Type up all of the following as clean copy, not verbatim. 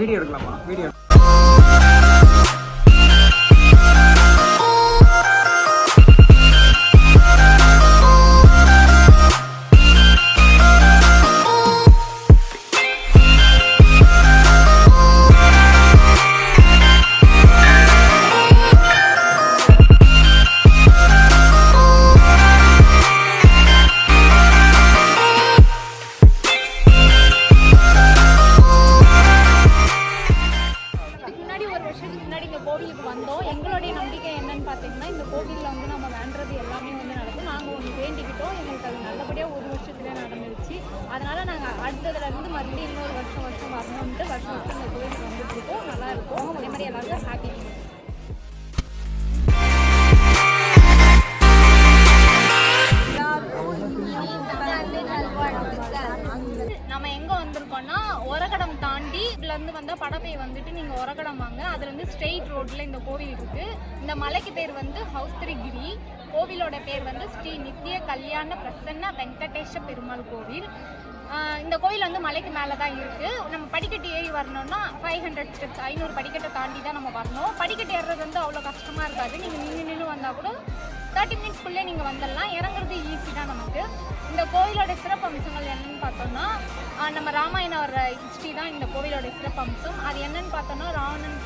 Video எடுக்கலாமா? Video கோவிலுக்கு வந்தோம். எங்களுடைய நம்பிக்கை என்னன்னு பார்த்தீங்கன்னா, இந்த கோவிலில் வந்து நம்ம வேண்டது எல்லாமே வந்து நடக்கும். நாங்கள் ஒன்று வேண்டிக்கிட்டோம், எங்களுக்கு அது நல்லபடியாக ஒரு வருஷத்துலேயே நடந்துருச்சு. அதனால் நாங்கள் அடுத்ததுலேருந்து மறுபடியும் இன்னொரு வருஷம் வரணும்ட்டு வருஷம் இந்த கோவிலுக்கு வந்துட்டு இருக்கோம். நல்லா இருக்கும். அதே மாதிரி எல்லாருக்கும் ஹாப்பி. நம்ம எங்கே வந்திருக்கோம்னா, ஒரகடம் தாண்டி இதுலேருந்து வந்தால் படப்பை வந்துட்டு நீங்கள் ஒரகடம் வாங்க. அதுலேருந்து ஸ்ட்ரெயிட் ரோட்டில் இந்த கோவில் இருக்குது. இந்த மலைக்கு பேர் வந்து ஹௌஸ்திரிகிரி. கோவிலோட பேர் வந்து ஸ்ரீ நித்திய கல்யாண பிரசன்ன வெங்கடேஷ பெருமாள் கோவில். இந்த கோவில் வந்து மலைக்கு மேலே தான் இருக்குது. நம்ம படிக்கட்டு ஏறி வரணும்னா 500 ஸ்டெப்ஸ் 500 படிக்கட்டை தாண்டி தான் நம்ம வரணும். படிக்கட்டு ஏறுறது வந்து அவ்வளோ கஷ்டமாக இருக்காது. நீங்கள் நின்று வந்தால் கூட 30 மினிட்ஸ்க்குள்ளே நீங்கள் வந்துடலாம். இறங்குறது ஈஸி தான் நமக்கு. இந்த கோவிலோட சிறப்பு அம்சங்கள் என்னன்னு பார்த்தோம்னா, நம்ம ராமாயண வர ஹிஸ்ட்ரி தான் இந்த கோவிலோட சிறப்பு அம்சம். அது என்னன்னு பார்த்தோம்னா,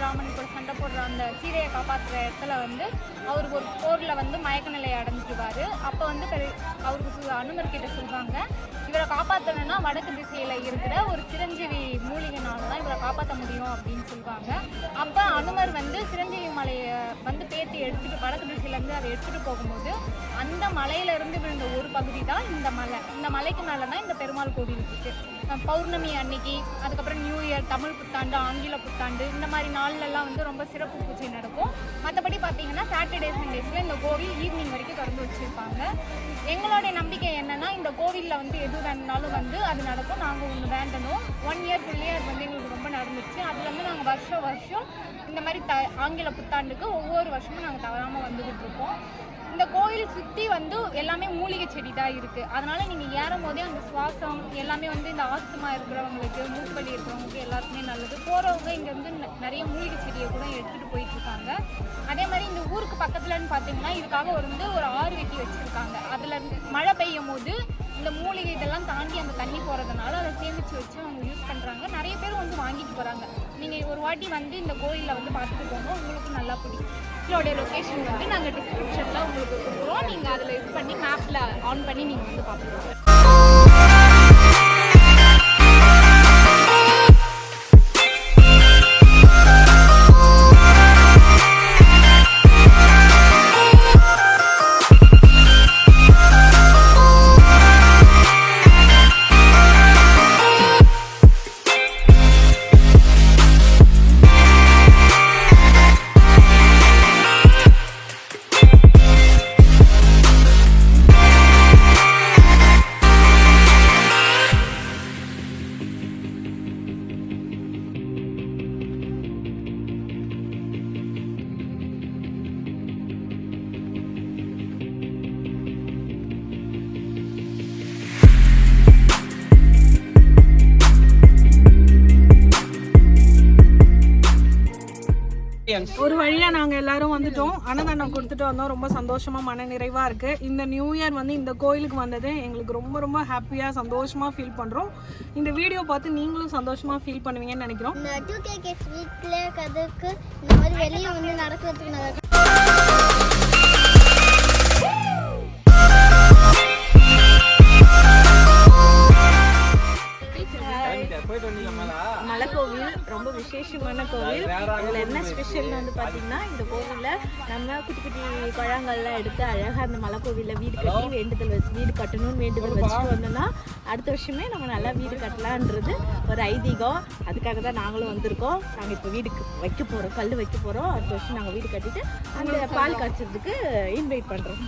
ராமன் கூட சண்டை போடுற அந்த சீதையை காப்பாற்றுற இடத்துல வந்து அவருக்கு ஒரு போரில் வந்து மயக்க நிலையை அடைஞ்சிடுவார். அப்போ வந்து அவருக்கு அனுமர் கிட்ட சொல்லுவாங்க, இவரை காப்பாற்றணும்னா வடக்கு திசையில் இருக்கிற ஒரு சிரஞ்சீவி மூலிகைனால தான் இவரை காப்பாற்ற முடியும் அப்படின்னு சொல்லுவாங்க. அப்போ அனுமர் வந்து சிரஞ்சீவி மலையை வந்து பேத்தி எடுத்துகிட்டு வடக்கு திசையிலேருந்து அதை எடுத்துகிட்டு போகும்போது அந்த மலையிலேருந்து விழுந்த ஒரு பகுதி தான் இந்த மலை. இந்த மலைக்கு மேலே தான் இந்த பெருமாள் கோவில் இருக்குது. பௌர்ணமி அன்னைக்கு, அதுக்கப்புறம் நியூ இயர், தமிழ் புத்தாண்டு, ஆங்கில புத்தாண்டு, இந்த மாதிரி நாள்லலாம் வந்து ரொம்ப சிறப்பு பூஜை நடக்கும். மற்றபடி பார்த்தீங்கன்னா சாட்டர்டே சண்டேஸில் இந்த கோவில் ஈவினிங் வரைக்கும் திறந்து வச்சுருப்பாங்க. எங்களுடைய நம்பிக்கை என்னென்னா, இந்த கோவிலில் வந்து எது வேணுனாலும் வந்து அது நடக்கும். நாங்கள் ஒன்று வேண்டணும். 1 இயர் ஃபுல்லியே அது வந்து எங்களுக்கு ரொம்ப நடந்துச்சு. அதுலேருந்து நாங்கள் வருஷம் இந்த மாதிரி ஆங்கில புத்தாண்டுக்கு ஒவ்வொரு வருஷமும் நாங்கள் தவறாமல் வந்துக்கிட்டு இருக்கோம். இந்த கோயில் சுற்றி வந்து எல்லாமே மூலிகை செடி தான் இருக்குது. அதனால் நீங்கள் ஏறும் போதே அந்த சுவாசம் எல்லாமே வந்து இந்த ஆஸ்துமா இருக்கிறவங்களுக்கு, மூக்குவலி இருக்கிறவங்களுக்கு எல்லாருக்குமே நல்லது. போகிறவங்க இங்கே வந்து நிறைய மூலிகை செடியை கூட எடுத்துகிட்டு போயிட்டுருக்காங்க. அதே மாதிரி இந்த ஊருக்கு பக்கத்துலன்னு பார்த்தீங்கன்னா, இதுக்காக வந்து ஒரு ஆறு வெட்டி வச்சுருக்காங்க. அதில் மழை பெய்யும் போது இந்த மூலிகை இதெல்லாம் தாண்டி அந்த தண்ணி போகிறதுனால அதை சேமித்து வச்சு அவங்க யூஸ் பண்ணுறாங்க. நிறைய பேர் வந்து வாங்கிட்டு போகிறாங்க. நீங்கள் ஒரு வாட்டி வந்து இந்த கோயிலில் வந்து பார்த்துட்டு போங்க, உங்களுக்கு நல்லா பிடிக்கும். இதோடைய லொக்கேஷன் வந்து நாங்கள் டிஸ்கிரிப்ஷனில் உங்களுக்கு கொடுக்குறோம். நீங்கள் அதில் இது பண்ணி மேப்பில் ஆன் பண்ணி நீங்கள் வந்து பார்த்துக்கலாம். ஒரு வழியா நாங்க எல்லாரும் வந்துட்டோம். அன்னதானம் கொடுத்துட்டு வந்தோம். ரொம்ப சந்தோஷமா மன நிறைவா இருக்கு. இந்த நியூ இயர் வந்து இந்த கோயிலுக்கு வந்தது எங்களுக்கு ரொம்ப ரொம்ப ஹாப்பியா சந்தோஷமா ஃபீல் பண்றோம். இந்த வீடியோ பார்த்து நீங்களும் சந்தோஷமா ஃபீல் பண்ணுவீங்கன்னு நினைக்கிறோம். இந்த 2K கிட்ஸ் வீட்ல கதுக்கு இந்த மாதிரி வெளிய வந்து நடக்கிறதுக்கு நல்லா மலைக்கோவில் ரொம்ப விசேஷமான கோவில். இதில் என்ன ஸ்பெஷல்னு வந்து பார்த்தீங்கன்னா, இந்த கோவிலில் நம்ம குட்டி குட்டி பழங்கள்லாம் எடுத்து அழகாக அந்த மலைக்கோவிலில் வீடு கட்டி வேண்டுதல் வச்சு வீடு கட்டணும்னு வேண்டுதல் வச்சுட்டு வந்தோம்னா அடுத்த வருஷமே நம்ம நல்லா வீடு கட்டலான்றது ஒரு ஐதீகம். அதுக்காக தான் நாங்களும் வந்திருக்கோம். நாங்கள் இப்போ வீடுக்கு வைக்க போகிறோம், கல் வைக்க போகிறோம். அடுத்த வருஷம் நாங்கள் வீடு கட்டிட்டு அந்த பால் காய்ச்சறதுக்கு இன்வைட் பண்ணுறோம்.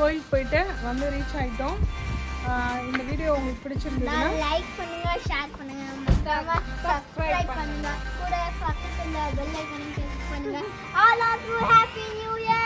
கோயிலுக்கு போயிட்டு வந்து ரீச் ஆகிட்டோம். இந்த வீடியோ உங்களுக்கு பிடிச்சிருந்ததுன்னா லைக் பண்ணுங்க, ஷேர் பண்ணுங்க, சப்ஸ்கிரைப் பண்ணுங்க, கூட பக்கத்துல பெல் ஐகானையும் கிளிக் பண்ணுங்க. All of you happy new year.